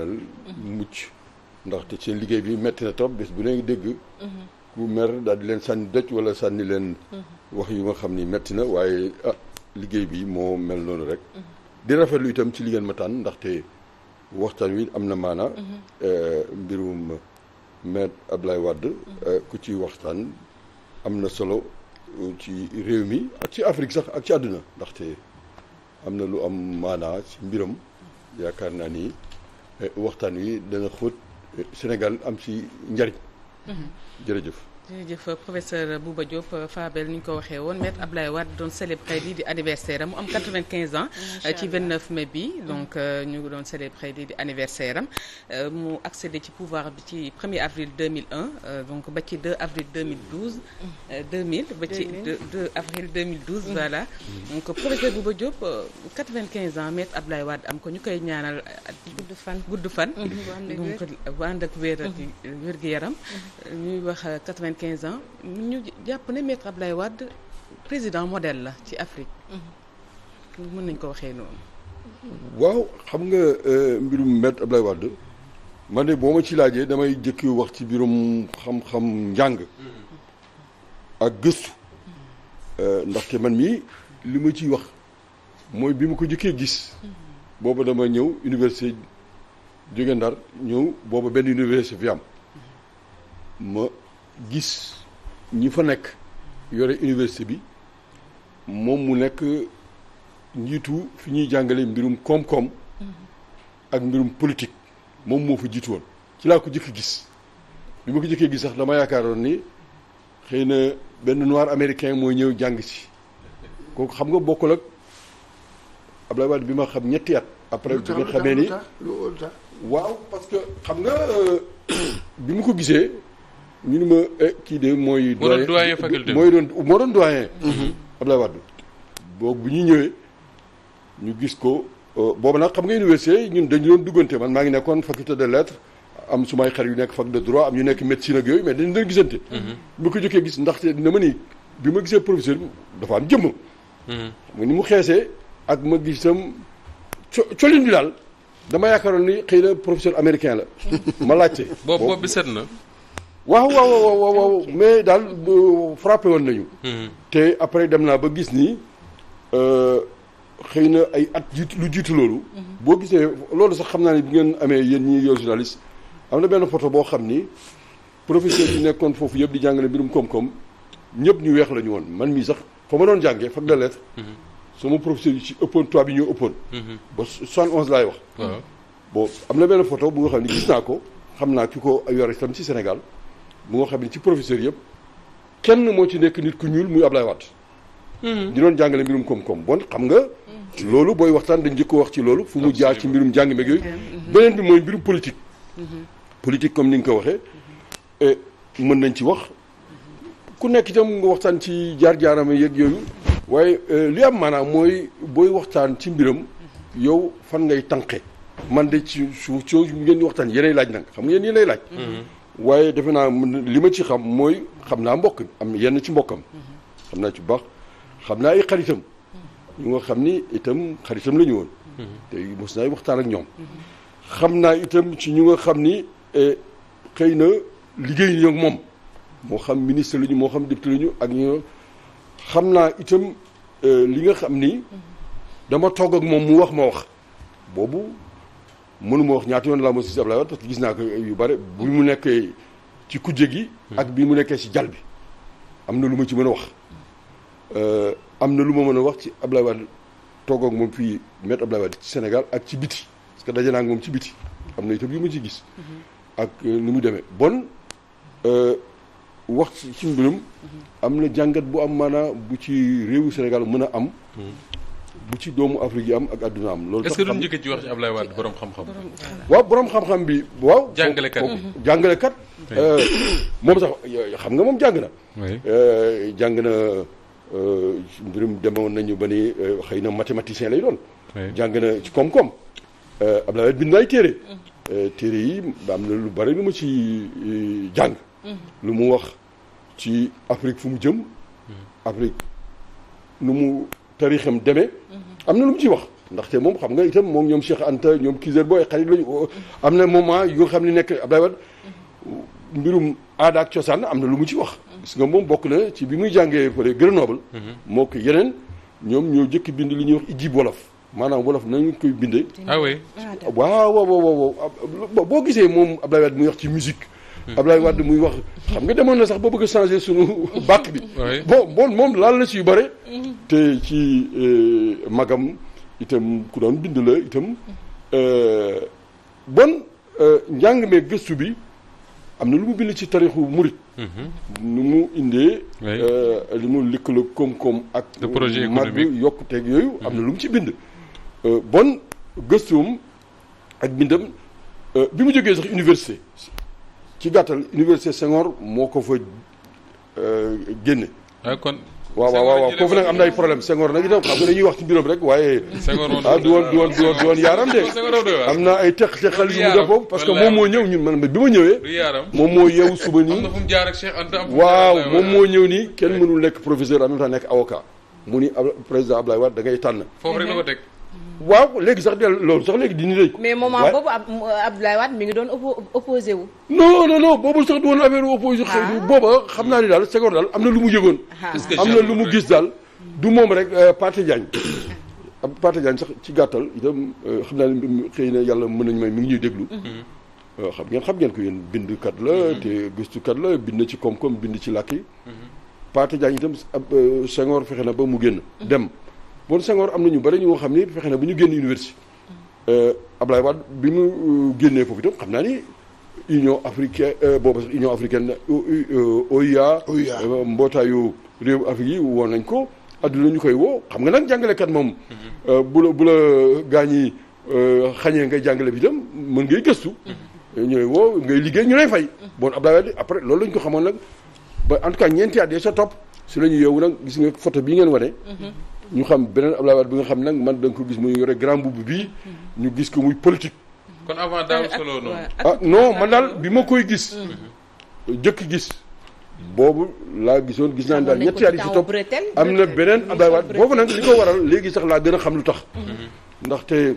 mucc ndaxte seen liggéey bi metti na trop bés bu ne dégg ku mer daal di leen sànni dëj wala sànni leen wax yu nga xam ni metti na waaye liggéey bi moo mel noonu rek di rafetlu itam ci li ngeen ma tànn ndaxte waxtaan wi am na maana mbirum Maître Abdoulaye Wade ku ci waxtaan am na solo ci réew mi ak ci Afrique sax ak ci àdduna ndaxte am na lu am maana ci mbiram yaakaar naa ni waxtaan wi dana xóot Sénégal am ci njariñ jërëjëf jërëjëf professeur Bouba Diop Fabel ni ñu ko waxee woon Maître Abdoulaye Wade doon célébrer lii di anniversaire am mu am 95 ans ci 29 mai bi donc ñu ngi doon célébrer lii di anniversaire am mu accédé ci pouvoir bi ci 1er avril 2001 donc ba ci 2 avril 2012 2000 ba ci 2 avril 2012 voilà donc professeur Bouba Diop 95 ans Maître Abdoulaye Wade am ko ñu koy ñaanal gudd fan donc bu ànd ak wér-gu-yaram ñuy wax 15 ans ñu jàpp ne Maître Abdoulaye Wade président modèle la ci Afrique mën nañ ko waxee noonu. waaw xam nga mbirum Maître Abdoulaye Wade man de boo ma ci laajee damay jëkki wax ci mbirum xam-xam njàng ak gëstu ndaxte man mii li ma ciy wax mooy bi ma ko jëkkee gis booba dama ñëw université jóge Ndar ñëw booba benn université fi am ma gis ñi fa nekk yore université bi moom mu nekk njiitu fi ñuy jàngale mbirum koom-koom ak mbirum politique moom moo fa jiitu woon ci laa ko jëkk gis bi ma ko jëkkee gis sax dama yaakaaroon ni xëy na benn noir américain mooy ñëw jàng ci kooku xam nga bokkul ak Abdoulaye Wade bi ma xam ñetti at après bi nga xamee ni waaw parce que xam nga bi mu ko gisee ñu ni ma kii de mooy doyen faculté moo doon doyen Abdoulaye Wade boobu bu ñuy ñëwee ñu gis ko boobu nag xam nga université ñun dañu doon duggante man maa ngi nekkoon faculté de lettres am sumay xarit yu nekk fac de droit am ñu nekk médecine ak yooyu mais dañu doon gisante bu ko jëkkee gis ndaxte dina ma ni bi ma gisee professeur bi dafa am jëmm xam nga ni mu xeesee ak ma gisam colin bi daal dama yaakaaroon ni xëy na professeur américain la ma laajte boobu bi set na waaw mais daal frappé woon nañu te après dem naa ba gis ni xëy na ay at lu jiitu loolu boo gisee loolu sax xam naa ne bi ngeen amee yéen ñi yow journaliste am na benn photo boo xam ni professeur yi nekkoon foofu yëpp di jàngale mbirum koom-koom ñëpp ñu weex la ñu woon man mii sax fa ma doon jàngee fac de lettres sama professeur yi ci ëppoon tubaab yi ñoo ëppoon ba 71 laay wax bon am na benn photo bu nga xam ne gis naa ko xam naa ki ko yore itam ci Sénégal bu nga xam ne ci professeur yëpp kenn moo ci nekk nit ku ñuul muy Abdoulaye Wade di doon jàngale mbirum koom-koom bon xam nga loolu booy waxtaan dañ njëkk wax ci loolu fu mu jaar ci mbirum jàng meeg yooyu beneen bi mooy mbirum politique politique comme ni nga ko waxee mën nañ ci wax ku nekk itam nga waxtaan ci jaar-jaaram yeeg yooyu waaye li am maanaam mooy booy waxtaan ci mbiram yow fan ngay tànqe man de ci su ngeen di waxtaan yeneen laaj nag xam nga yéen lay laaj waaye defe naa li ma ci xam mooy xam naa mbokk am yenn ci mbokkam xam naa ci bu baax xam naa ay xaritam ñu nga xam ni itam xaritam la ñu woon te mos naay waxtaan ak ñoom xam naa itam ci ñu nga xam ni xëy na liggéey ñoo ak moom moo xam ministre la ñu moo xam député la ñu ak ñu xam naa itam li nga xam ni dama togg ak moom mu wax ma wax boobu mënuma wax ñaata yoon laa ma si Abdoulaye Wade parce que gis naa ko yu bare bi mu nekkee ci kujje gi ak bi mu nekkee si jal bi am na lu ma ci mën a wax am na lu ma mën a wax ci Abdoulaye Wade toog ak moom fii Maître Abdoulaye Wade ci Sénégal ak ci biti parce que daje naa ak moom ci biti am na itam yu ma ci gis ak ni mu demee bon wax ci mbirum am na jàngat bu am maanaa bu ci réewu Sénégal mën a am bu ci doomu Afrique yi am ak àdduna am loolu est-ce que duñ njëkk ci wax ci Abdoulaye Wade borom xam-xam waaw borom xam-xam bi waaw jàngalekat moom sax xam nga moom jàng na jàng na mbirum demoon nañu ba ni xëy na mathématicien lay doon jàng na ci koom-koom Abdoulaye Wade bind na ay téere yi am na lu bari lu ma ci jàng lu mu wax ci Afrique fu mu jëm Afrique nu mu tarixam demee am na lu mu ci wax ndaxte moom xam nga itam moom ñoom Cheikh Anta ñoom Kizer Boy xarit lañu am na moment yu nga xam ne nekk Abdoulaye Wade mbirum aada ak cosaan am na lu mu ci wax. gis nga moom bokk na ci bi muy jàngee fële Grenoble. moo ko yeneen ñoom ñoo jëkk bind li ñuy wax ijib wolof maanaam wolof nañu koy bindee. ah oui. waaw boo gisee moom Abdoulaye Wade muy wax ci musique. Abdoulaye Wade muy wax xam nga demoon na sax ba bëgg a changer sunu bàkk bi. bon moom laal na ci yu bare. te ci magam itam ku doon bind la itam bon njàng mee gëstu bi am na lu mu bind ci tarixu murit. nu mu indee. li mu lëkkaloo koom-koom ak. projet mag yokkuteeg yooyu. am na lu mu ci bind. bon gëstuum ak bindam bi mu jógee sax université. ci gàttal université Senghor moo ko fa génne. kon. waaw foofu nag am na ay problème Senghor nag itam xam nga dañuy wax ci mbiram rek waaye. du woon yaaram de. am na ay teqal yu mu def foofu parce que moom moo ñëw ñun man bi ma ñëwee. moom moo yeewu suba nii. am na fu mu jaar ak Cheikh Anta. waaw moom moo ñëw nii kenn mënul nekk professeur en même temps nekk avocat mu ni président Abdoulaye Wade da ngay tànn. foofu rek la ko teg. waaw léegi sax loolu sax léegi dindi nañ ko. mais moment boobu Abdoulaye Wade mi ngi doon opposé wu. non boobu sax du woon affaire opposé xëy booba xam naa ni daal Senghor daal am na lu mu yëgoon. am na lu mu gis daal du moom rek Pathé Diagne. Pathé Diagne sax ci gàttal itam xam naa ne xëy na yàlla mën nañu may mi ngi ñuy déglu. xam ngeen ko yéen bindkat la te gëstukat la bind ci koom-koom bind ci làkk yi. Pathé Diagne itam Senghor fexe na ba mu génn dem. bon Senghor am na ñu bëri ñu nga xam ni fexe na bu ñu génn université Abdoulaye Wade bi mu génnee foofu itam xam naa ni Union africaine boobu sax Union africaine OUA mbootaayu réew Afrique yi woon nañ ko adduna ñu koy woo xam nga nag jàngalekat moom bu la gaañi xañee ngay jàngale bi itam mën ngay gëstu ñu lay woo ngay liggéey ñu lay fay bon Abdoulaye Wade après loolu lañ ko xamoon nag ba en tout cas ñeenti at sa topp si la ñu yeewu nag gis nga photo bii ngeen wane ñu xam beneen Abdoulaye Wade bi nga xam nag man da nga ko gis muy yore grand boubou bii ñu gis ko muy politique. kon avant daaw solo noonu. non man daal bi ma koy gis. jëkk gis boobu laa gisoon gis naa daal ñetti at yi si topp am na beneen Abdoulaye Wade boobu nag li ko waral léegi sax laa gën a xam lu tax. ndaxte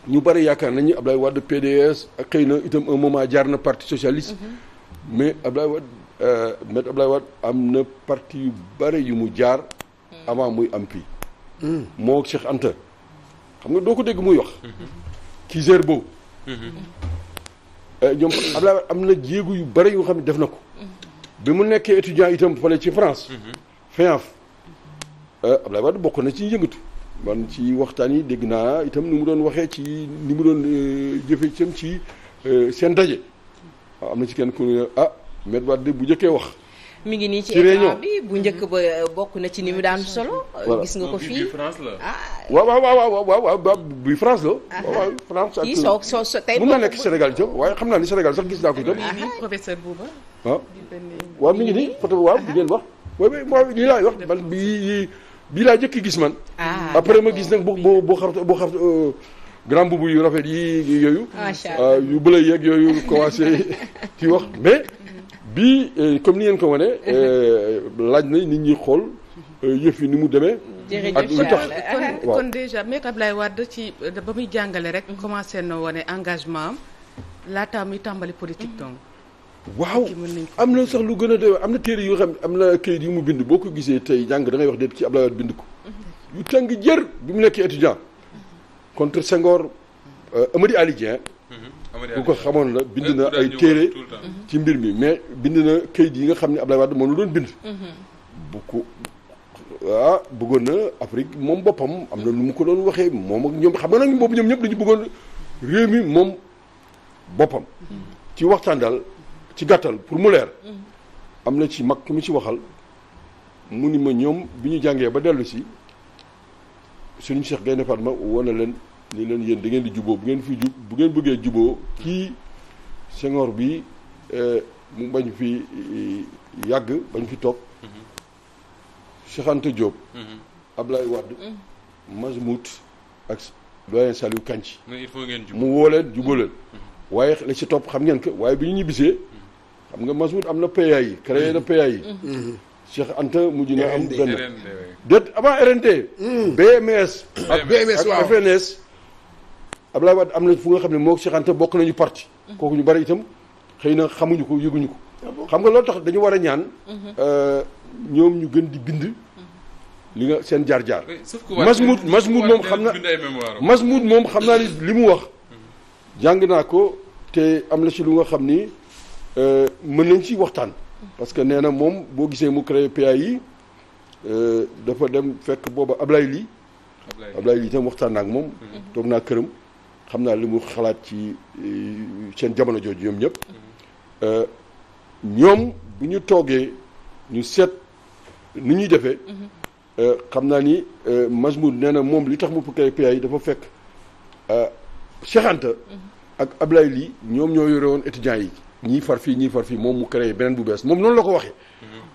ñu bari yaakaar nañu Abdoulaye Wade PDS ak xëy na itam un moment jaar na parti socialiste. mais Abdoulaye Wade maître Abdoulaye Wade am na parti yu bari yu mu jaar. avant muy am fii. moo Cheikh Anta xam nga doo ko dégg muy wax. Kizer Boy. ñoom Abdoulaye am na jéegu yu bëri yu xam ne def na ko. bi mu nekkee étudiant itam fële ci France. FEAF Abdoulaye Wade bokk na ci yëngatu. man ci waxtaan yi dégg naa itam ni mu doon waxee ci ni mu doon jëfee itam ci seen daje. waaw am na ci kenn ku ne Maître Wade bu njëkkee wax. mi ngi nii ci écran bi bu njëkk ba bokk na ci ni mu daan solo. gis nga ko fii France la. waaw bi France la. waaw France ak kii soo tey mun naa nekk Sénégal itam waaye xam naa ni Sénégal sax gis naa ko itam. professeur Bouba. waaw mi ngi nii photo waaw bi ngeen wax. waaw lii laay wax man bii laa jëkk gis man. après ma gis nag boo xam grand boubou yu rafet yi yooyu. macha allah yu bële yeeg yooyu commencé ci wax mais. bii comme ni ngeen ko wane laaj na nit ñi xool yëf yi ni mu demee. ak lu tax kon déjà Maître Abdoulaye Wade ci ba muy jàngale rek commencé na wane engagement am laataa muy tàmbali politique donc. waaw am na sax lu gën a doy am na téere yoo xam am na kayit yu mu bind boo ko gisee tey jàng da ngay wax de ci Abdoulaye Wade bind ko. yu tàng jër bi mu nekkee étudiant contre Senghor Amady Ali Dieng. bu ko xamoon la bind na ay téere ci mbir mi mais bind na kayit yi nga xam ne Abdoulaye Wade moom la doon bind. bu ko bëggoon na Afrique moom boppam am na lu mu ko doon waxee moom ak ñoom xam nga nag boobu ñoom ñëpp dañu bëggoon réew mi moom boppam. ci waxtaan daal ci gàttal pour mu leer. am na ci mag ku mu ci waxal mu ni ma ñoom bi ñu jàngee ba dellu si suñu Cheikh Gaïndé Fatma woon na leen. ni leen yéen da ngeen di juboo bu ngeen bëggee juboo kii Senghor bi mu bañ fi yàgg bañ fi toog Cheikh Anta Diop Abdoulaye Wade Majmout ak doyen Saliou Kanchi mu woo leen juboo leen waaye la ci topp xam ngeen ko waaye bi ñu ñibbisee xam nga Majmout am na PA yi créé na PA yi Cheikh Anta mujj na am benn RND, déet avant RND BMS ak BMS waaw. FNS Abdoulaye Wade am na fu nga xam ne moo Cheikh Anta bokk nañu parti kooku ñu bari itam xëy na xamuñu ko yëguñu ko xam nga loolu tax dañu war a ñaan ñoom ñu gën di bind li nga seen jaar-jaar oui, sauf que Masmoud moom xam na bind ay mémoire. Masmoud moom xam naa ni li mu wax jàng naa ko te am na ci lu nga xam ni mën nañ ci waxtaan parce que nee na moom boo gisee mu créé PAI dafa dem fekk booba Ablaye Ly itam waxtaan naa ak moom toog naa këram xam naa li mu xalaat ci seen jamono jooju ñoom ñëpp ñoom bu ñu toogee ñu seet ni ñuy defee xam naa ni Masmoud nee na moom li tax mu créé PAI dafa fekk Cheikh Anta ak Ablaye Ly ñoom ñoo yore woon étudiants yi ñii far fii moom mu créé beneen bu bees moom noonu la ko waxee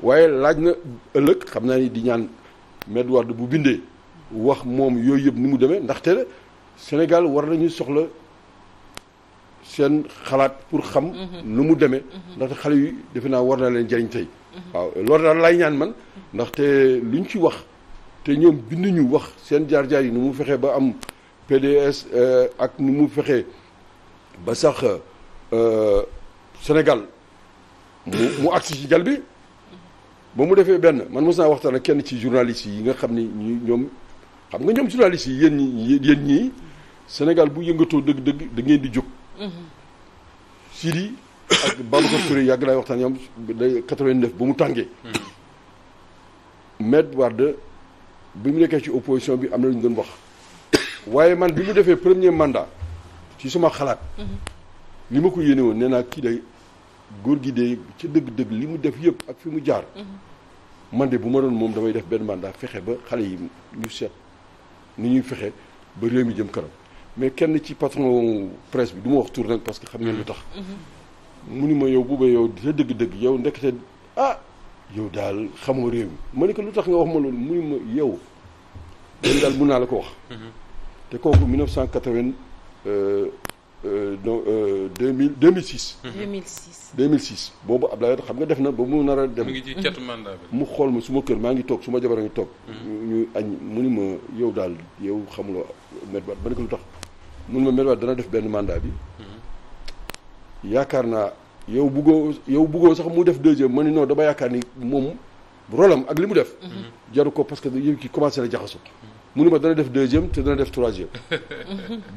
waaye laaj na ëllëg xam naa ni di ñaan Med Wade bu bindee wax moom yooyu yëpp ni mu demee ndaxte Sénégal war nañu soxla seen xalaat pour xam nu mu demee ndaxte xale yi defe naa war na leen jëriñ tey waaw loolu daal lay ñaan man ndaxte luñ ci wax te ñoom binduñu wax seen jaar-jaar yi nu mu fexee ba am PDS ak nu mu fexee ba sax Sénégal mu agsi ci jal bi ba mu defee benn man mos naa waxtaan ak kenn ci journaliste yi nga xam ni ñoom xam nga ñoom journaliste yi yéen ñii Sénégal bu yëngatoo dëgg-dëgg da ngeen di jóg. Sidi ak Babacar Touré yàgg laay waxtaan ñoom day 89 ba mu tàngee. Med Wade bi mu nekkee ci opposition bi am na lu ñu doon wax waaye man bi mu defee premier mandat ci suma xalaat. li ma ko yéene woon nee naa kii day góor gi de ci dëgg-dëgg li mu def yëpp ak fi mu jaar. man de bu ma doon moom damay def benn mandat fexe ba xale yi ñu seet ni ñuy fexe ba réew mi jëm kanam mais kenn ci patron presse bi du ma wax tur nag parce que xam ngeen lu tax. mu ni ma yow bu ba yow sa dëgg-dëgg yow ndekete yow daal xamoo réew mi ma ne ko lu tax nga wax ma loolu mu ni ma yow loolu daal mun naa la ko wax. te kooku 1980 donc 2006. 2006 boobu Abdoulaye xam nga def na ba mu nar a dem. mu ngi ci catu mandat bi. mu xool ma suma kër maa ngi toog suma jabar a ngi toog. ñu añ mu ni ma yow daal yow xamuloo Med Wade ba ne ko lu tax mun ma Med Wade dana def benn mandat bi. yaakaar naa yow buggoo sax mu def deuxième ma ni non dama yaakaar ni moom rolam ak li mu def. jaru ko parce que yow ki commencé na jaxasoo. mu ni ma dana def deuxième te dana def troisième.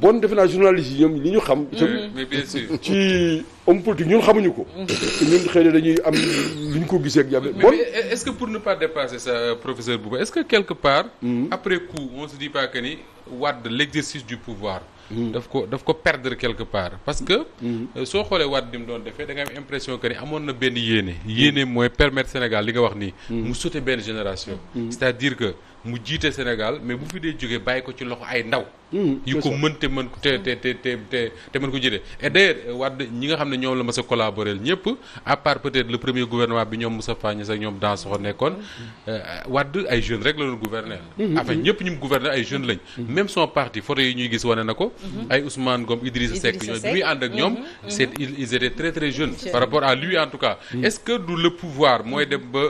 bon defe naa journaliste yi ñoom li ñu xam. itam mais bien sûr. ci homme politique ñun xamuñu ko. ñun xëy na dañuy am li ñu ko gisee ak jabe. bon mais est-ce que pour ne pas dépasser ça professeur Bouba est-ce que quelque part. après coup on se dit pas que ni Wade l'exercice du pouvoir. daf ko perdre quelque part parce que. soo xoolee Wade ni mu doon defee da nga am impression que ni amoon na benn yéene mooy permettre Sénégal li nga wax nii. mu sauter benn génération. c'est-à-dire que mu jiite Sénégal mais bu fi dee jógee bàyyi ko ci loxo ay ndaw. yu ko mën te mën te mën ko jiite et d'ailleurs Wade ñi nga xam ne ñoom la mas a collaborer ñëpp à part peut-être le premier gouvernement bi ñoom Moustapha Niasse ak ñoom Dansokho nekkoon Wade ay jeunes rek la doon gouverner. enfin ñëpp ñu mu gouverner ay jeunes lañ. même son parti photo yi ñuy gis wane na ko. ay Ousmane Ngom Idrissa Seck ñoom bi muy ànd ak ñoom. ils étaient très très jeunes. par rapport à lui en tout cas. est-ce que du le pouvoir mooy dem ba.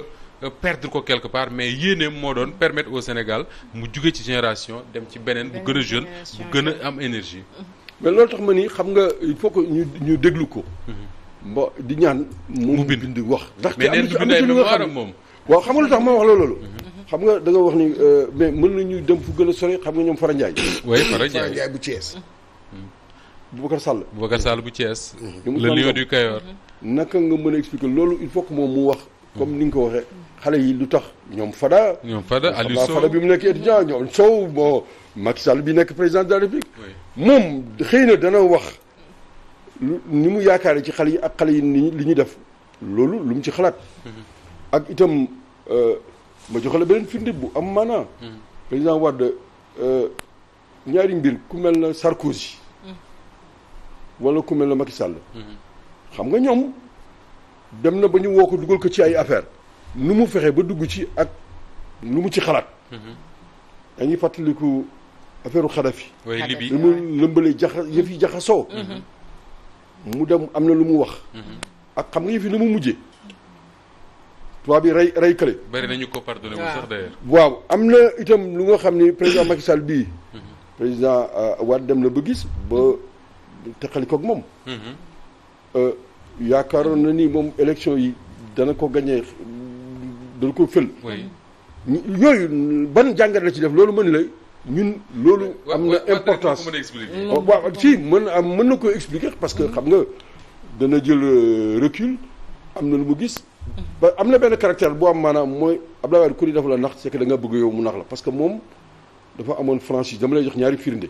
perdre ko quelque part mais yéene moo doon permettre au Sénégal mu jóge ci génération dem ci beneen bu gën a jeune bu gën a am énergie. mais loolu tax ma ni xam nga il faut que ñu déglu ko. mbo di ñaan. mu bind wax. ndax mais neen du bind ay mémoire moom. waaw xam nga lu tax ma wax la loolu. xam nga da nga wax ni mais mën nañu dem fu gën a sori xam nga ñoom Fara Ndiaye. oui Fara Ndiaye bu Thiès. Boubacar Sall. Boubacar Sall bu Thiès. le lion du Kayor. naka nga mën a expliquer loolu il faut que moom mu wax. comme ni nga ko waxee xale yi lu tax ñoom Fada. Aliou Sow Fada bi mu nekk étudiant ñoom Sow bon Macky Sall bi nekk président de la République. moom xëy na dana wax ni mu yaakaare ci xale yi ak xale yi li ñu def loolu lu mu ci xalaat. ak itam ma joxe la beneen firnde bu am maanaa. président Wade ñaari mbir ku mel na Sarkozy. wala ku mel na Macky Sall. xam nga ñoom. dem na ba ñu woo ko dugal ko ci ay affaire nu mu fexe ba dugg ci ak lu mu ci xalaat. dañuy fàttaliku affaire Kadhafi. Libye li mu lëmbalee yëf yi jaxasoo. mu dem am na lu mu wax. ak xam nga yëf yi na mu mujjee. tubaab bi rey kële. bari nañu ko pardonné wu sax d'ailleurs. waaw am na itam lu nga xam ni président Macky Sall bii. président Wade dem na ba gis ba teqali ko ak moom. yaakaaroon na ni moom élection yi dana ko gagné dana ko fël. yooyu ban jàngat la ci def loolu mën la ñun loolu. am na importance waaw si mën na ko expliquer parce que xam nga dana jël recul am na lu mu gis. ba am na benn caractère boo am maanaam mooy Abdoulaye Wade ku ni dafa la nax c'est que da nga bëgg yow mu nax la parce que moom dafa amoon franchise dama lay jox ñaari firnde.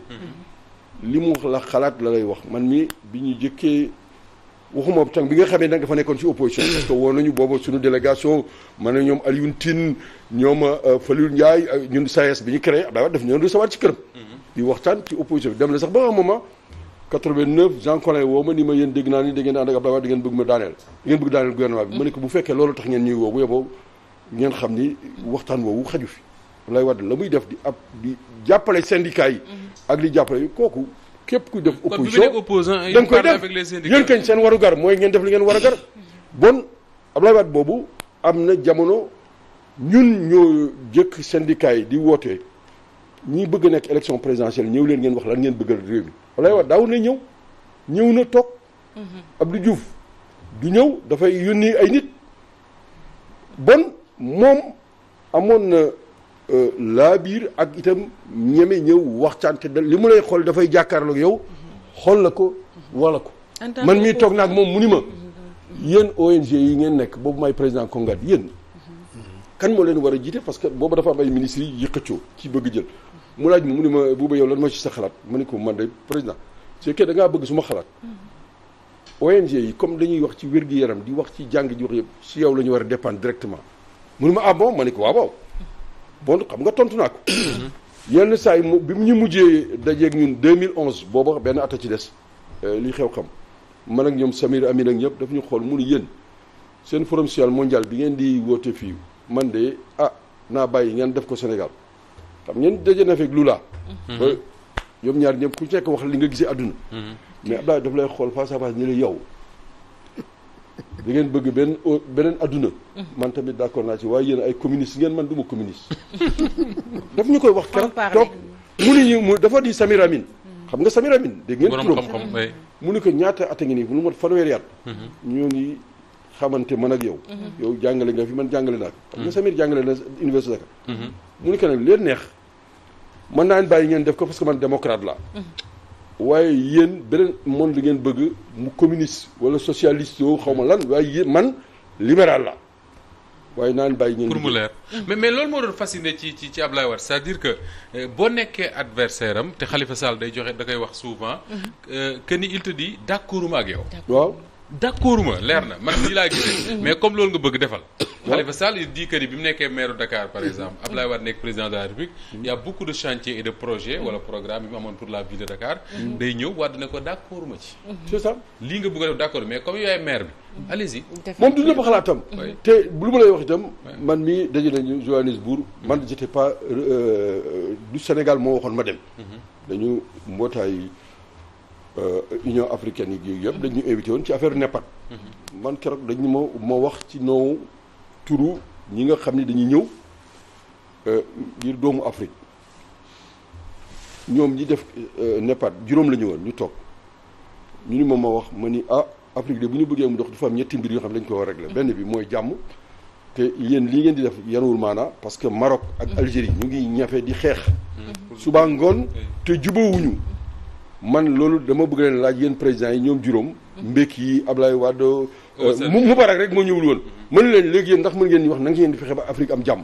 li mu wax la xalaat la lay wax man mi bi ñu jëkkee waxuma tam bi nga xamee nag dafa nekkoon ci opposition. parce que woo nañu booba suñu délégation man na ñoom Alioune Tine ñoom Falilou Ndiaye ñun SAES bi ñu créé Abdoulaye Wade daf ñu doon recevoir ci këram. di waxtaan ci opposition bi dem na sax ba un moment 89 Jean Collin woo ma ni ma yéen dégg naa ni da ngeen ànd ak Abdoulaye Wade da ngeen bëgg ma daaneel da ngeen bëgg daaneel gouvernement bi ma ne ko bu fekkee loolu tax ngeen ñuy woo bu yeboo ngeen xam ni waxtaan woowu xaju fi Abdoulaye Wade la muy def di jàppale syndicats yi ak di jàppale kooku képp ku def opposition da nga koy def yéen kañ seen waru gar mooy ngeen def li ngeen war a gar bon Abdoulaye Wade boobu am na jamono ñun ñoo jëkk syndicats yi di woote ñi bëgg nekk élection présidentielle ñëw leen ngeen wax lan ngeen bëggal réew mi Abdoulaye Wade daaw na ñëw na toog Abdou Diouf du ñëw dafay yónni ay nit bon moom amoon na laa biir ak itam ñeme ñëw waxtaan te li mu lay xool dafay jàkkaarloog yow xool la ko wala ko man mii toog naag moom mu ni ma yéen ONG yi ngeen nekk boobu may président Congat yéen kan moo leen war a jiite parce que boobu dafa am ay ministres yi xëccoo ci bëgg jël mu laaj mu ni ma Bouba yow lan moo ci sa xalaat ma ni ko man de président c'est que da ngaa bëgg suma xalaat ONG yi comme dañuy wax ci wér-gu-yaram di wax ci jàng ji wax yëpp si yow la ñu war a dépendre directement mu ni ma ah bon ma ni ko waaw bon xam nga tontu naa ko yenn saa yi bi mu ñu mujjee dajeeg ñun 2011 booba benn at a ci des li xew xam man ak ñoom Samir Amin ak ñëpp daf ñu xool mu ni yéen seen forum social mondial bi ngeen di woote fii man de naa bàyyi ngeen def ko Sénégal xam ngeen daje na fekk Lula ba ñoom ñaar ñëpp ku ci nekk wax li nga gisee àdduna mais Abdoulaye daf lay xool face à face ni la yow da ngeen bëgg beneen adduna man tamit d'accord naa ci waaye yéen ay communiste ngeen man du ma communiste daf ñu koy wax keroog toog mu ni ñu dafa di Samir Amin xam nga Samir Amin dégg ngeen turam mu ni ko ñaata at a ngi nii lu mot fanweeri at ñoo ngi xamante man ak yow yow jàngale nga fi man jàngale naa ko xam nga Samir jàngale na université Dakar mu ni ko nag leen neex man naa leen bàyyi ngeen def ko parce que man démocrate laa waaye yéen beneen monde li ngeen bëgg mu communiste wala socialiste yow xaw ma lan waaye yéen man libéral la waaye naan bàyyi ngeen. pour mu leer mais loolu moo doon fasciné ci Abdoulaye Wade c'est-à-dire que boo nekkee adversaire am te Khalifa Sall day joxe da koy wax souvent que ni il te dit d'accorduma ak yow. waaw d'accorduma leer na man nii laa gisee. mais comme loolu nga bëgg defal. Khalifa Sall il dit que ni bi mu nekkee maire Dakar par exemple Abdoulaye Wade nekk président de la République il y a beaucoup de chantiers et de projets wala programme yi mu amoon pour la ville de Dakar day ñëw Wade ne ko d'accord ma ci c'est ça lii nga bëgg a def d'accord mais comme yaay maire bi allez-y moom du ñëpp xalaatam te lu ma lay wax itam man mii daje nañu Johannesburg man j'étais pas du Sénégal moo waxoon ma dem dañu mbootaay Union africaine yi yëpp dañu invité woon ci affaire NEPAD man keroog dañu ma wax ci noowu turu ñi nga xam ne dañuy ñëw ngir doomu Afrique ñoom ñi def NEPAD juróom la ñu woon ñu toog ñu ni ma wax ma ni Afrique de bu ñu bëggee mu dox dafa am ñetti mbir yoo xam ne dañu ko war a régler benn bi mooy jàmm te yéen lii ngeen di def yanuwul maanaa parce que Maroc ak Algérie ñu ngi ñafe di xeex suba ngoon te jubawuñu man loolu dama bëgg leen laaj yéen présidents yi ñoom juróom Mbeki yi Ablaye Wade Moubarak rek moo ñëwul woon mën leen léegi yéen ndax mën ngeen ñu wax na ngeen di fexe ba Afrique am jàmm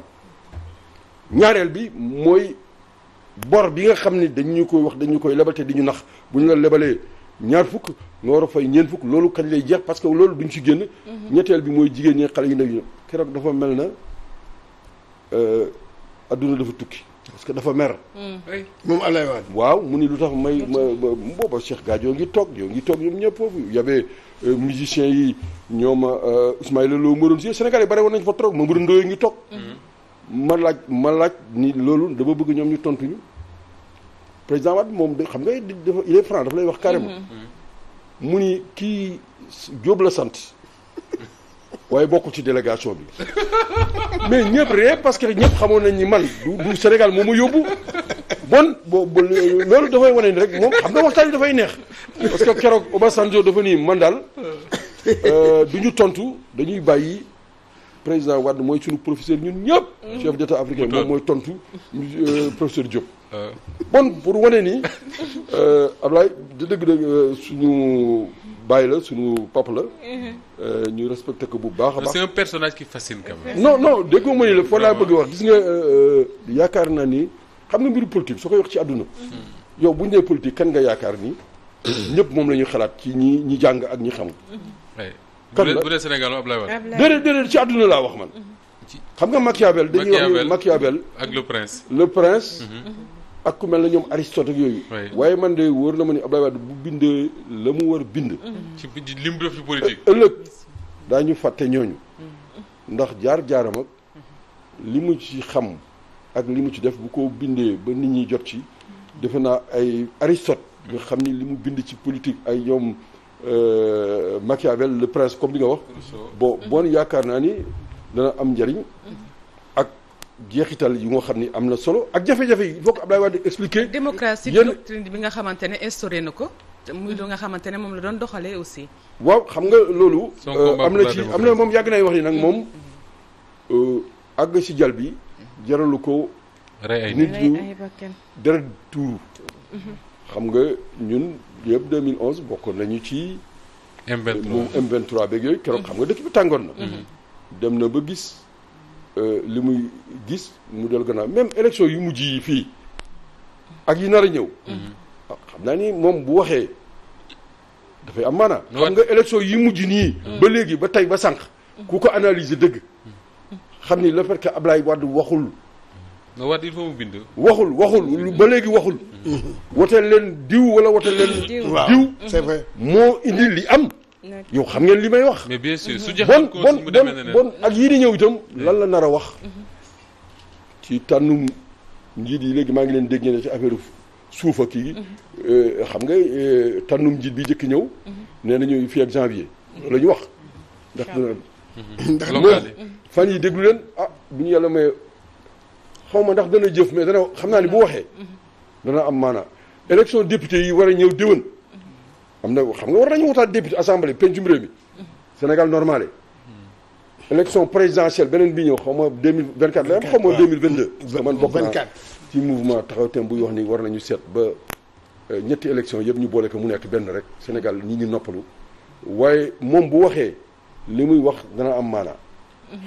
ñaareel bi mooy bor bi nga xam ne dañu koy wax dañu koy lebal te di ñu nax bu ñu la lebalee ñaar fukk nga war a fay ñeent fukk loolu kañ lay jeex parce que loolu duñ ci génn ñetteel bi mooy jigéen ñi xale yi ndaw yi keroog dafa mel na adduna dafa tukki parce que dafa mer moom Abdoulaye Wade waaw mu ni lu tax may booba Cheikh Gadio ngi toog ñoom ñëpp foofu y avait musiciens yi ñoom Ismaïla Lo Maroon si Sénégal yi bare woon nañ fa trop Mamadou Ndoye ngi toog ma laaj ni loolu dama bëgg ñoom ñu tontuñu président Wade moom xam nga il est franc dafa lay wax carrément mu ni kii Diop la sant waaye bokkul ci délégation bi mais ñëpp ree parce que ñëpp xamoon nañ ni man du Sénégal moo ma yóbbu bon loolu dafay wane ni rek moom xam nga waxtaan yi dafay neex parce que keroog Obasanjo dafa nii man daal du ñu tontu dañuy bàyyi président Wade mooy suñu professeur ñun ñëpp chef d'état africain moom mooy tontu professeur Diop bon pour wane ni Ablaye di dëgg suñu bàyyi la suñu papa la ñu respecté ko bu baax a baax. c'est un personnage qui fascine quand même. non déggoo ma ni la foo laa bëgg wax gis nga yaakaar naa ni xam nga mbiru politique soo koy wax ci àdduna yow bu ñu nee politique kan nga yaakaar ni ñëpp moom la ñu xalaat ci ñi jàng ak ñi xamul. kan la bu dee Sénégal Ablaye Wade. déedéet ci àdduna laa wax man. xam nga Machiavel dañuy wax ni Machiavel ak le prince. ak ku mel na ñoom Aristote ak yooyu. waaye man de wóor na ma ni Ablaye Wade bu bindee la mu war bind. ci lim def ci politique. ëllëg daañu fàtte ñooñu. ndax jaar-jaaram ak li mu ci xam ak li mu ci def bu ko bindee ba nit ñi jot ci defe naa ay Aristote nga xam ni li mu bind ci politique ay ñoom Machiavel le prince comme li nga wax. bon yaakaar naa ni dana am njariñ ak. jeexital yu nga xam ni am na solo ak jafe-jafe yi il faut que Abdoulaye Wade expliquer. démocratie doctrine bi nga xamante ne instauré na ko muy do nga xamante ne moom la doon doxalee aussi. waaw xam nga loolu. am na moom yàgg nay wax ni nag moom àgg ci jal bi jaralu ko. rey ay nit ñu deret tuuru. xam nga ñun yëpp 2011 bokkoon nañu ci. M23 beeg yooyu keroog xam nga dëkk bi tàngoon na. dem na ba gis. li muy gis mu del gannaaw même élection yu mujj yi fii ak yi nar a ñëw xam naa ni moom bu waxee dafay am maanaa xam nga élection yi mujj nii ba léegi ba tey ba sànq ku ko analyser dëgg xam ni le fait que Ablaye Wade waxul Wade il faut mu bind waxul ba léegi waxul woteel leen diw wala woteel leen diw c'est vrai moo indi li am yow xam ngeen li may wax. mais bien sûr su jeexal bon ak yii di ñëw itam lan la nar a wax ci tànnum njiit yi léegi maa ngi leen dégg ne ci affaire suufa kii xam nga tànnum njiit bi njëkk ñëw. nee nañu fii ak janvier. la ñu wax ndax fan yi déglu leen bu ñu yàlla may xaw ma ndax dana jëf mais dana xam naa ni bu waxee. dana am maanaa élection député yi war a ñëw déwén. am na xam nga war nañu wutaat député assemblée pencum réew mi Sénégal normale élection présidentielle beneen bi ñëw xaw ma 2024 la am xaw ma 2022 man bokk naa ci mouvement taxaw tem buy wax ni war nañu seet ba ñetti élection yëpp ñu boole ko mu nekk benn rek Sénégal ñi ñu noppalu waaye moom bu waxee li muy wax dana am maanaa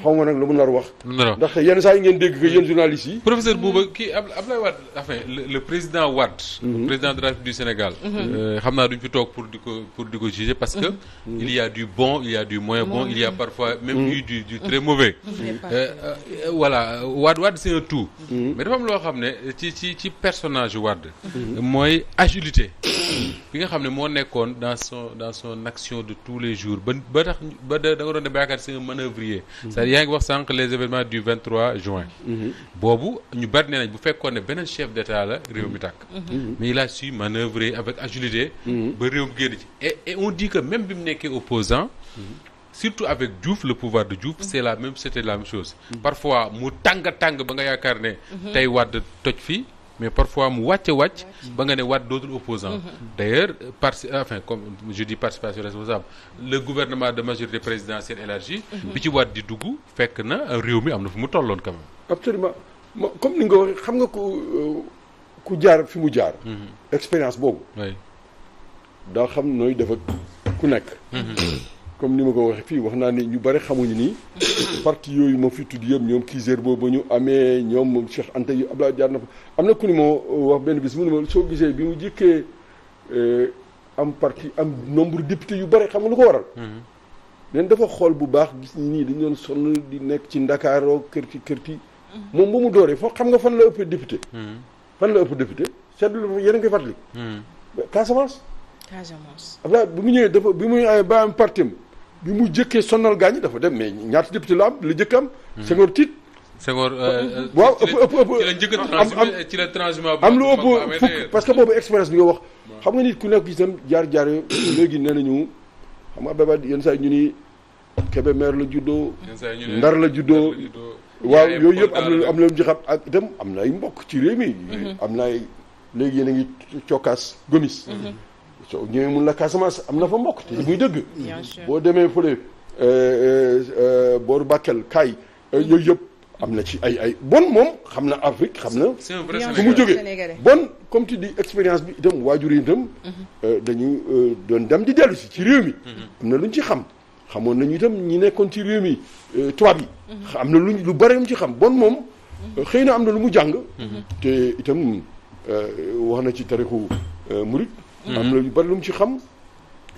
xaw ma nag lu mu nar wax ndax yenn saa yi ngeen dégg que yéen journalistes yi professeur Bouba kii Abdoulaye Wade enfin le président Wade le président de la République du Sénégal xam naa duñ fi toog pour di ko juger parce que il y a du bon il y a du moins bon il y a parfois même du très mauvais voilà Wade c'est un tout mais dafa am loo xam ne ci personnage Wade mooy agilité bi nga xam ne moo nekkoon dans son action de tous les jours ba tax ba da nga doon dem yaakaar c'est un manœuvrier c'est-à-dire yaa ngi wax sànq les événements du 23 juin boobu ñu bari nee nañ bu fekkoon ne beneen chef d'état la réew mi tàkk mais il a su manœuvrer avec agilité ba réew mi génn ci et on dit que même bi mu nekkee opposant surtout avec Diouf le pouvoir de Diouf c'était la même chose parfois mu tàng ba nga yaakaar ne tey Wade toj fii mais parfois mu wàcc ba nga ne Wade dootul opposant d'ailleurs comme je dis participation responsable le gouvernement de majorité présidentielle élargie bi ci Wade di dugg fekk na réew mi am na fu mu tolloon quand même absolument comme ni nga waxee xam nga ku jaar fi mu jaar expérience boobu daa xam nooy def ak ku nekk comme ni ma ko waxee fii wax naa ni ñu bari xamuñu ni parti yooyu ma fi tudd yëpp ñoom Kizer boobu ñu amee ñoom Cheikh Anta yu Abdoulaye jaar na fa am na ku ni moo wax benn bis mu ne ma soo gisee bi mu jëkkee am parti am nombre député yu bari xam nga lu ko waral leen dafa xool bu baax gis ñi nii dañu doon sonn di nekk ci Ndakaaroo kërti moom ba mu dooree foo xam nga fan la ëpp député seetlu yéen a ngi koy fàttali Casamance Abdoulaye bi mu ñëwee dafa bi muy ba am parti bi mu jëkkee sonnal gaañ dafa dem mais ñaata député la am la jëkk am Senghor tiit Senghor waaw ci la transhumance am lu ëpp fukk parce que boobu expérience bi nga wax xam nga nit ku nekk gisam jaar léegi nee nañu xam nga Abdoulaye yenn saa yi ñu ni Kébémer la juddoo Ndar la juddoo waaw yooyu yëpp am na lu ci xam ak itam am na ay mbokk ci réew mi am na ay léegi yéen a ngi cokkaas gomis soo ñëwee mun la Casamance am na fa mbokk te muy dëgg boo demee fële booru Bakel Kaay yooyu yëpp am na ci ay bon moom xam na Afrique xam na fu mu jógee bon comme tu dis expérience bi itam waajur yi itam dañu doon dem di dellu si ci réew mi am na lu ñu ci xamoon nañu itam ñi nekkoon ci réew mi tubaab yi am na lu bari mu ci xam bon moom xëy na am na lu mu jàng te itam wax na ci tarixu murit am na lu bari lu mu ci xam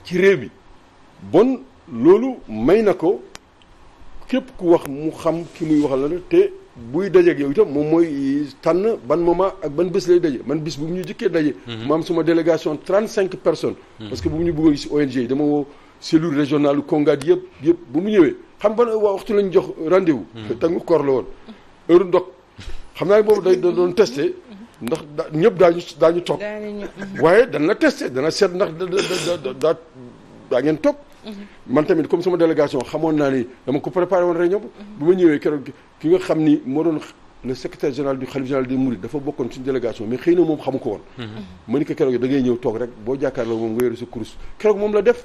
ci réew mi bon loolu may na ko képp ku wax mu xam ki muy waxal la te buy dajeeg yow itam moom mooy tànn ban moment ak ban bés lay daje man bis bu mu ñu jëkkee daje ma am suma délégation 35 personnes parce que bu mu ñu bëggoon si ONG yi dama woo cellule régionale Kongaad yëpp bu mu ñëwee xam ban waxtu lañ jox rendez-vous tangu koor la woon heure ndog xam naa ne boobu day doon testé ndax ñëpp daañu toog waaye dana la testé dana seet ndax daa ngeen toog man tamit comme sama délégation xamoon naa ni dama ko préparé woon réunion bu ma ñëwee keroog ki nga xam ni moo doon le secrétaire général du khalife général des mourides dafa bokkoon suñu délégation mais xëy na moom xamu ko woon ma ni ko keroog da ngay ñëw toog rek boo jàkkaarloo moom nga yore sa kurus keroog moom la def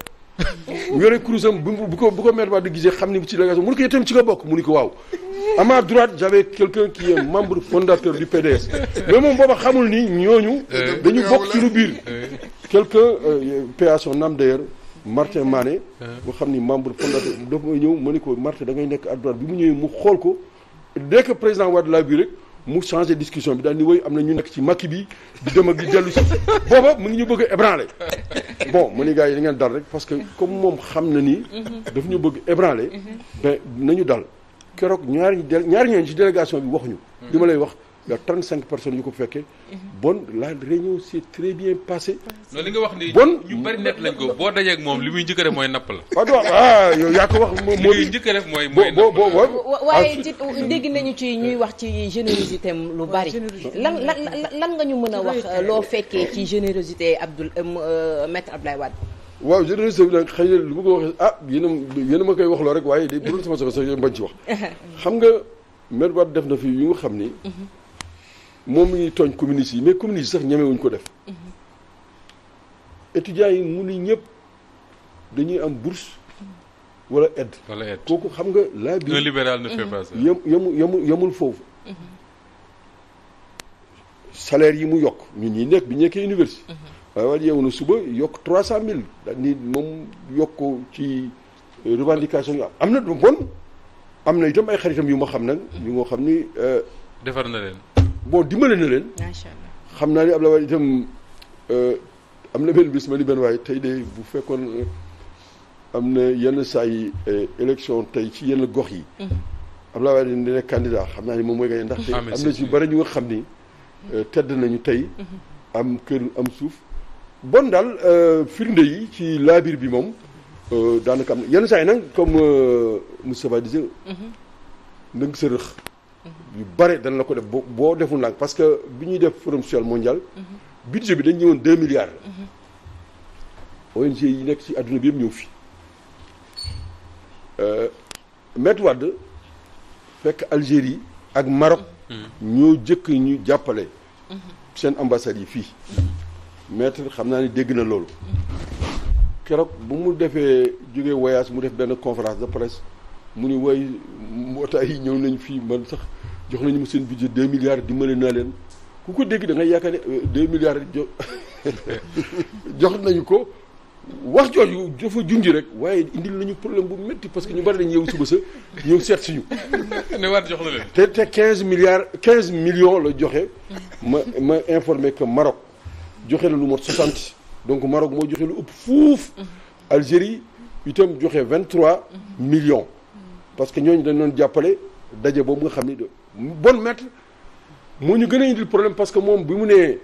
mu yore kurusam bu ko maître Wade gisee xam ni ci délégation mu ni ko itam ci nga bokk mu ni ko waaw à ma droite j'avais quelqu'un qui est membre fondateur du PDS mais moom booba xamul ni ñooñu dañu bokk ci lu biir quelqu'un paix à son âme d'ailleurs Martin Mané boo xam ni membre fondateur dafa may ñëw ma ni ko Martin da ngay nekk à droite bi mu ñëwee mu xool ko dès que président Wade laa bi rek mu changé discussion bi daal ni woy am na ñu nekk ci makki bi di dem ak di dellu si booba mu ngi ñu bëgg a ébranler bon mu ni gars yi da ngeen dal rek parce que comme moom xam na ni daf ñu bëgg ébranler ben nañu dal keroog ñaari ñooñu ci délégation bi waxuñu li ma lay wax il y a 35 personnes yu ko fekkee bon la réunion s'est très bien passée. non li nga wax ni bon ñu bari net lañ ko boo dajee ak moom li muy njëkk a def mooy napp la. yow yaa ko wax li muy njëkk a def mooy waaye dégg nañu ci ñuy wax ci générosité am lu bari lan nga ñu mën a wax loo fekkee ci générosité maître Abdoulaye Wade. waaw générosité bi nag xëy na lu ma ko waxee yéen a ma koy wax loo rek waaye de bu doon sama sax yéen bañ ci wax. xam nga maître Wade def na fi yu nga xam ni. moom mi ngi tooñ communistes yi mais communistes yi sax ñemewuñ ko def étudiants yi mu ni ñëpp dañuy am bourse wala aide kooku xam nga laa bi un libéral ne fait pas ça yemul foofu salaire yi mu yokk ñun ñi nekk bi ñu nekkee université waaye wala yeewu na suba yokk 300 000 daal ni moom yokk ko ci revendication yi am na bon am na itam ay xaritam yu ma xam nag yu nga xam ni defar na leen bon dimbale na leen. macha allah xam naa ni Abdoulaye Wade itam am na benn bis ma ni benn waaye tey de bu fekkoon am na yenn saa yi élection tey ci yenn gox yi. Abdoulaye Wade dina nekk candidat xam naa ni moom mooy gañe ndaxte am na ci bari ñu nga xam ni tedd nañu tey. am kër am suuf. bon daal firnde yi ci laabir bi moom daanaka am na yenn saa yi nag comme Moustapha disait. ndëng sa rëx. yu bare dana la ko def boo deful nag parce que bi ñuy def forum social mondial budget bi dañ ñëwoon 2 milliards la ONG yi nekk ci àdduna bi yëpp ñëw fi Maître Wade fekk Algérie ak Maroc ñoo jëkk ñu jàppale seen ambassades yi fii Maître xam naa ni dégg na loolu keroog bu mu defee jógee voyage mu def benn conférence de presse mu ni way mbootaay yi ñëw nañ fii man sax jox nañu ma seen budget 2 milliards dimbale naa leen ku ko dégg da ngay yaakaar ne 2 milliards jox nañu ko wax jooju dafa junj rek waaye indil nañu problème bu métti parce que ñu bari dañu yeewu suba sa ñëw seet si ñu. ne waat jox na leen. te 15 millions la joxe ma informé que Maroc joxe na lu mot 60 donc Maroc moo joxe lu ëpp fuuf. Algérie itam joxe 23 millions. parce que ñooñu dañ doon jàppale daje boobu nga xam ni bon maître moo ñu gën a indil problème parce que moom bi mu nee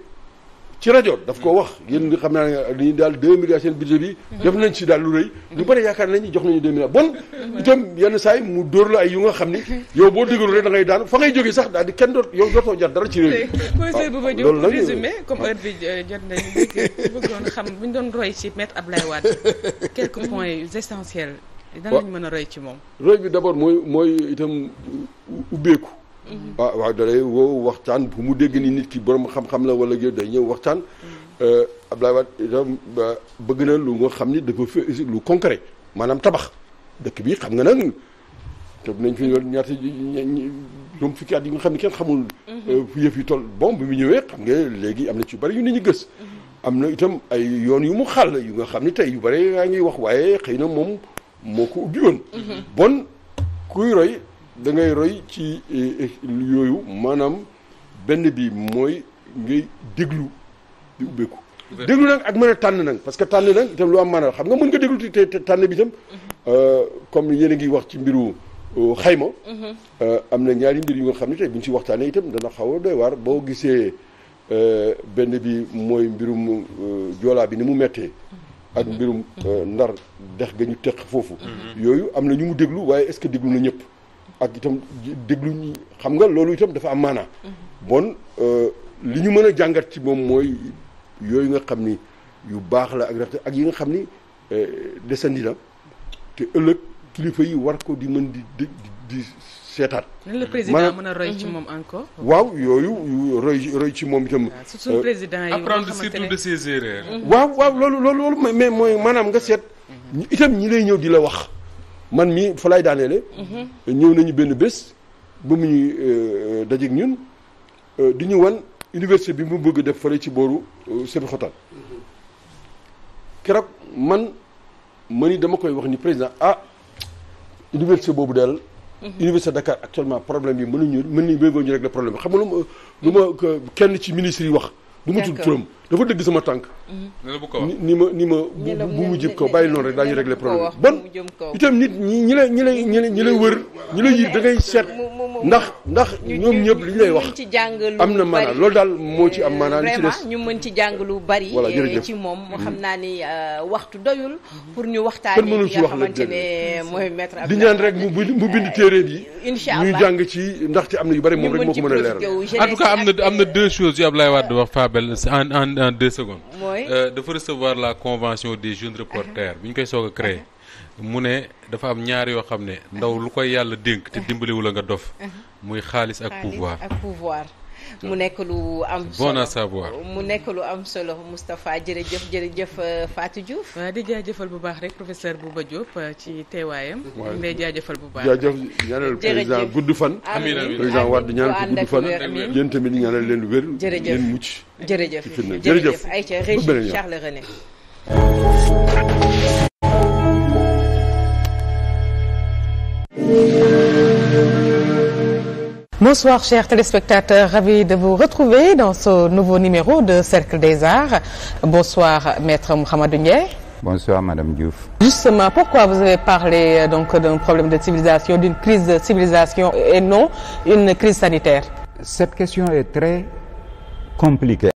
ci rajo daf ko wax yéen nga xam naa ne daal 2 milliards seen budget bi def nañ ci daal lu rëy ñu bëri yaakaar nañu jox nañu 2 milliards bon itam yenn saa yi mu dóor la ay yu nga xam ni yow boo déglu rek da ngay daan fa ngay jógee sax daal di kenn yow dootoo jar dara ci réew mi. professeur Bouba Diop résumé comme heure bi jot nañu bëggoon xam bu ñu doon roy ci maître Abdoulaye Wade quelques points essentiels dan lañ mën a roy ci moom. roy bi d'abord mooy itam ubbeeku. waaw da lay woo waxtaan bu mu dégg ni nit ki borom xam-xam la wala yooyu day ñëw waxtaan. Abdoulaye Wade itam bëgg na lu nga xam ni dafa fi lu concret maanaam tabax dëkk bi xam nga nag te nañ fi ñaata juróom fukki at yi nga xam ne kenn xamul. fu yëf yi toll bon bi mu ñëwee xam nga léegi am na ci bari yu nit ñi gës. am na itam ay yoon yu mu xàll yu nga xam ni tey yu bari yaa ngi wax waaye xëy na moom moo ko ubbi woon. bon kuy roy da ngay roy ci yooyu maanaam benn bi mooy ngay déglu di ubbeeku. déglu nag ak mën a tànn nag parce que tànn nag itam lu am maanaam xam nga mën nga déglu te tànn bi itam comme yéen a ngi wax ci mbiru xayma. am na ñaari mbir yu nga xam ne tey bu ñu ci waxtaanee itam dana xaw a doy waar boo gisee benn bi mooy mbirum joolaa bi ni mu mettee. ak mbirum ndar dex ga ñu teq foofu. yooyu am na ñu mu déglu waaye est-ce que déglu na ñëpp. ak itam déglu ñi xam nga loolu itam dafa am maanaa. bon li ñu mën a jàngat ci moom mooy yooyu nga xam ni yu baax la ak rafet ak yi nga xam ni desandi na te ëllëg kilifa yi war ko di mën di seetaat. nan la président mën a roy ci moom encore. waaw yooyu roy ci moom itam. surtout président yi apprendre surtout de ses erreurs. waaw loolu mais mooy maanaam nga seet. itam ñi lay ñëw di la wax. man mii fa laay daaneele. ñëw nañu benn bés ba mu ñuy dajeeg ñun di ñu wan université bi mu bëgg def fële ci booru Sébikotane. keroog man ni dama koy wax ni président université boobu daal. Université Dakar actuellement problème yi mën nañu régler problème bi xam nga lu ma kenn ci ministre yi wax. du ma tudd turam dafa dëgg sama tànk. ni ma bu mu jëm kaw bàyyi noonu rek daañu régler problème bon itam nit ñi lay wër ñi lay yir da ngay seet ndax ñoom ñëpp li ñu lay wax am na maanaam loolu daal moo ci am maanaam li ci des ñu mën ci jàng lu bari ci moom xam naa ni waxtu doyul pour ñu waxtaanee ki nga xamante ne mooy maître di ñaan rek mu bind téere bi incha allah ñuy jàng ci ndaxte am na yu bari moom rek moo ko mën a leeral en tout cas am na deux choses yu Abdoulaye Wade wax Fabel en 2 secondes. dafa recevoir la convention des jeunes reporters bi ñu koy soog a créer mu ne dafa am ñaar yoo xam ne ndaw lu koy yàlla dénk te dimbaliwu la nga dof muy xaalis ak pouvoir mu nekk lu am solo bon à savoir mu nekk lu am solo Moustapha jërëjëf Fatou Diouf. waaw di jaajëfal bu baax rek professeur Bouba Diop ci teewaayam. waaw ñu lay jaajëfal bu baax. jaajëf ñaanal président gudd fan. amiin président Wade ñaanal ko gudd fan. yéen tamit ñaanal leen wér. jërëjëf leen mucc. jërëjëf Aïcha Régis Charles René. Bonsoir chers téléspectateurs, ravi de vous retrouver dans ce nouveau numéro de Cercle des Arts. Bonsoir Maître Mouhamadou Ndiaye. Bonsoir Madame Diouf. Justement, pourquoi vous avez parlé donc d'un problème de civilisation, d'une crise de civilisation et non une crise sanitaire? Cette question est très compliquée.